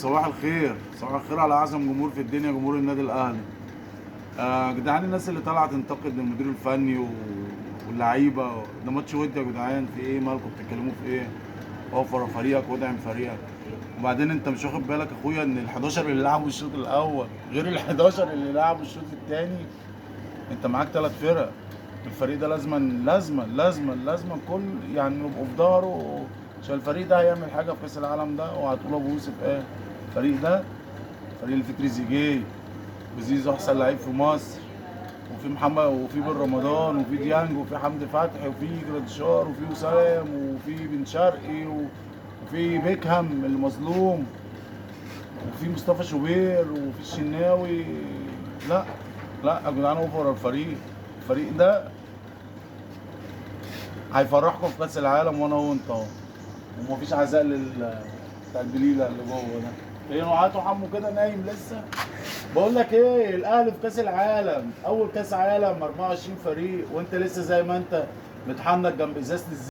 صباح الخير، صباح الخير على اعظم جمهور في الدنيا، جمهور النادي الاهلي. جدعان الناس اللي طالعه تنتقد المدير الفني واللعيبه، ده ماتش ودي يا جدعان، في ايه مالكم بتتكلموا في ايه؟ وفر فريقك وادعم فريقك. وبعدين انت مش واخد بالك يا اخويا ان ال 11 اللي لعبوا الشوط الاول غير ال 11 اللي لعبوا الشوط الثاني؟ انت معاك ثلاث فرق. الفريق ده لازما كل يعني نبقوا في ظهره، عشان الفريق ده هيعمل حاجه في كاس العالم ده. وهتقول ابو يوسف ايه؟ الفريق ده الفريق اللي فيه تريزيجيه وزيزو احسن لعيب في مصر، وفي محمد وفي بن رمضان وفي ديانج وفي حمدي فتحي وفي جراديشار وفي وسام وفي بن شرقي وفي بيكهام المظلوم وفي مصطفى شوبير وفي الشناوي. لا لا يا جدعان، اوفر الفريق ده هيفرحكم في كاس العالم، وانا وانت اهو. ومفيش عزاء بتاع البليله اللي جوه ده. ايه نوعاته حمو كده نايم لسه؟ بقول لك ايه، الاهلي في كاس العالم، اول كاس عالم 24 فريق، وانت لسه زي ما انت متحنك جنب ازازه